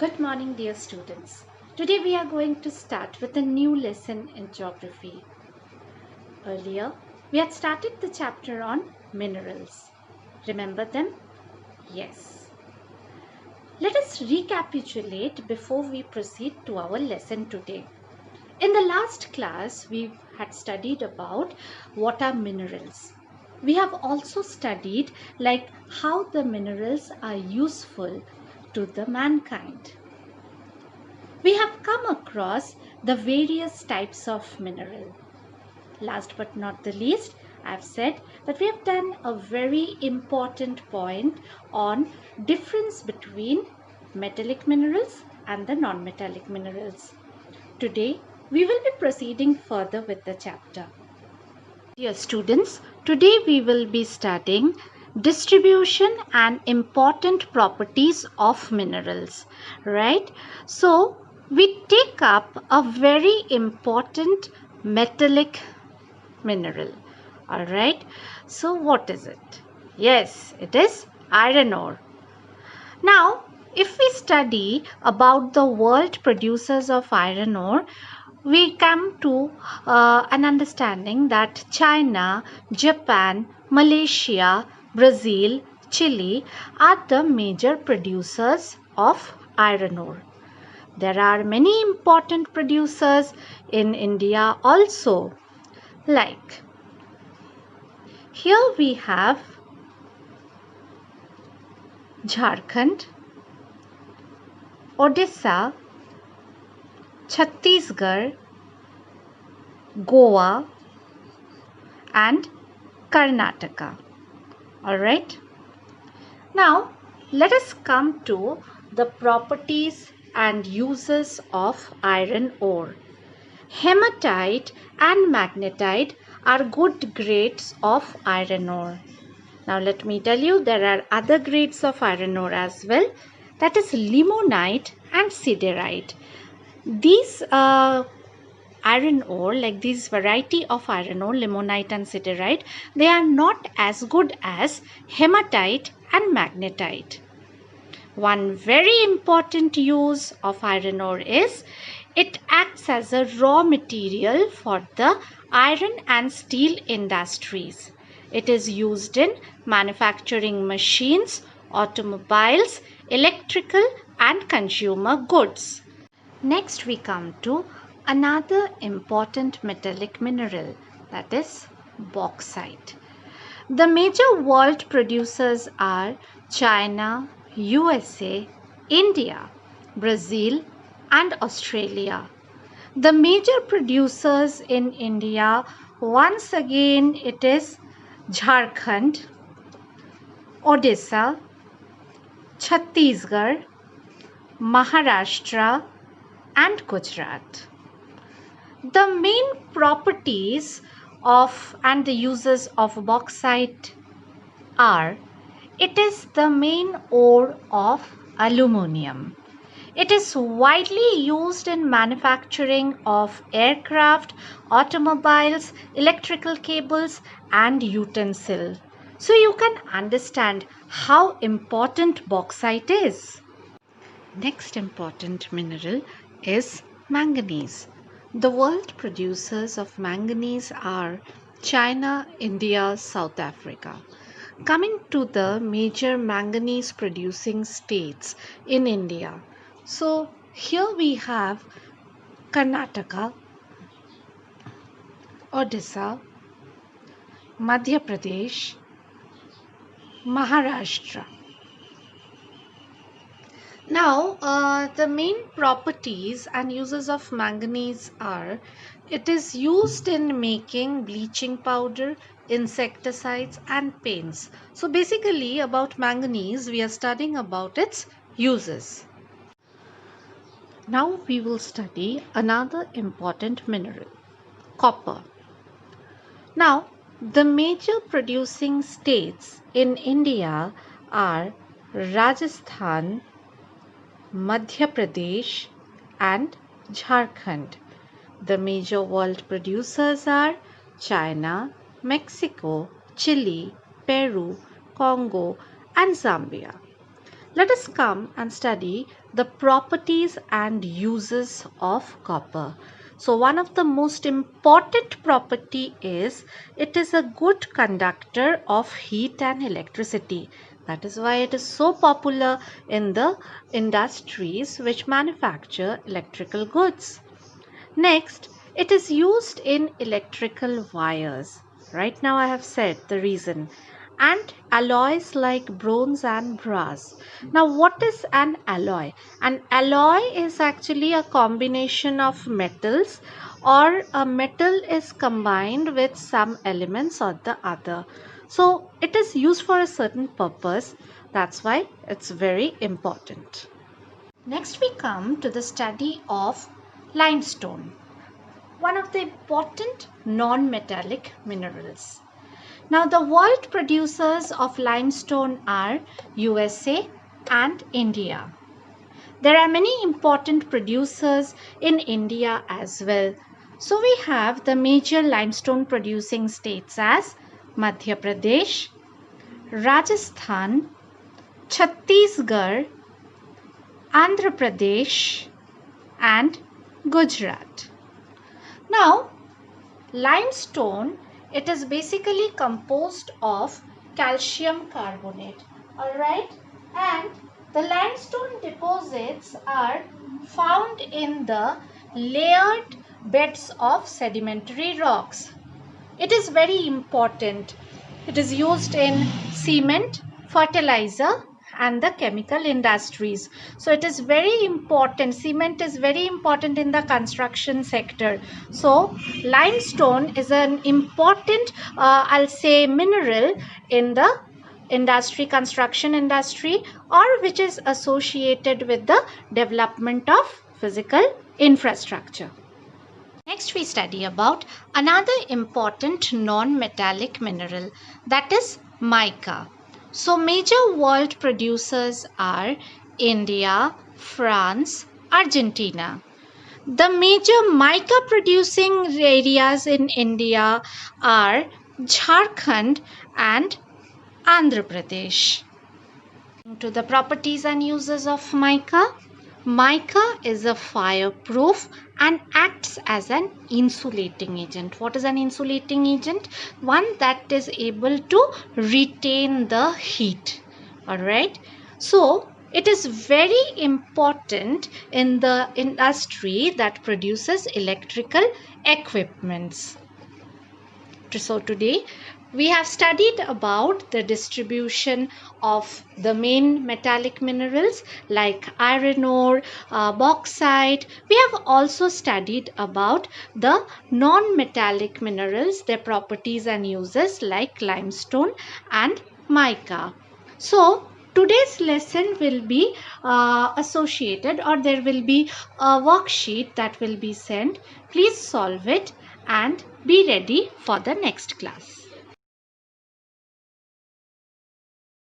Good morning, dear students. Today we are going to start with a new lesson in geography. Earlier, we had started the chapter on minerals. Remember them? Yes. Let us recapitulate before we proceed to our lesson today. In the last class, we had studied about what are minerals. We have also studied how the minerals are useful to the mankind. We have come across the various types of mineral. Last but not the least, I have said that we have done a very important point on difference between metallic minerals and the non-metallic minerals. Today, we will be proceeding further with the chapter. Dear students, today we will be studying distribution and important properties of minerals, right? So, we take up a very important metallic mineral, all right? So, what is it? Yes, it is iron ore. Now, if we study about the world producers of iron ore, we come to an understanding that China, Japan, Malaysia, Brazil, Chile are the major producers of iron ore. There are many important producers in India also. Like here we have Jharkhand, Odisha, Chhattisgarh, Goa and Karnataka. Alright. Now let us come to the properties and uses of iron ore. Hematite and magnetite are good grades of iron ore. Now let me tell you, there are other grades of iron ore as well. That is limonite and siderite. These iron ore, like this variety of iron ore, limonite and siderite, they are not as good as hematite and magnetite. One very important use of iron ore is it acts as a raw material for the iron and steel industries. It is used in manufacturing machines, automobiles, electrical and consumer goods. Next we come to another important metallic mineral, that is bauxite. The major world producers are China, USA, India, Brazil and Australia. The major producers in India, once again it is Jharkhand, Odisha, Chhattisgarh, Maharashtra and Gujarat. The main properties of and the uses of bauxite are: it is the main ore of aluminium. It is widely used in manufacturing of aircraft, automobiles, electrical cables and utensils. So you can understand how important bauxite is. Next important mineral is manganese. The world producers of manganese are China, India, South Africa. Coming to the major manganese producing states in India. So here we have Karnataka, Odisha, Madhya Pradesh, Maharashtra. Now, the main properties and uses of manganese are: it is used in making bleaching powder, insecticides and paints. So basically about manganese we are studying about its uses. Now we will study another important mineral, copper. Now the major producing states in India are Rajasthan, Madhya Pradesh and Jharkhand. The major world producers are China, Mexico, Chile, Peru, Congo and Zambia. let us come and study the properties and uses of copper. So one of the most important property is it is a good conductor of heat and electricity. That is why it is so popular in the industries which manufacture electrical goods. Next, it is used in electrical wires. Right now I have said the reason. And alloys like bronze and brass. Now what is an alloy? An alloy is actually a combination of metals, or a metal is combined with some elements or the other. So it is used for a certain purpose. That's why it's very important. Next we come to the study of limestone, one of the important non-metallic minerals. Now the world producers of limestone are USA and India. There are many important producers in India as well. So we have the major limestone producing states as Madhya Pradesh, Rajasthan, Chhattisgarh, Andhra Pradesh and Gujarat. Now, limestone, it is basically composed of calcium carbonate, alright, and the limestone deposits are found in the layered beds of sedimentary rocks. It is very important. It is used in cement, fertilizer and the chemical industries. So it is very important. Cement is very important in the construction sector. So limestone is an important, I'll say, mineral in the construction industry, or which is associated with the development of physical infrastructure. Next we study about another important non-metallic mineral, that is mica. So major world producers are India, France, Argentina. The major mica producing areas in India are Jharkhand and Andhra Pradesh. To the properties and uses of mica. Mica is a fireproof and acts as an insulating agent. What is an insulating agent? One that is able to retain the heat. Alright. So it is very important in the industry that produces electrical equipments. So today we have studied about the distribution of the main metallic minerals like iron ore, bauxite. We have also studied about the non-metallic minerals, their properties and uses like limestone and mica. So today's lesson will be associated, or there will be a worksheet that will be sent. Please solve it and be ready for the next class.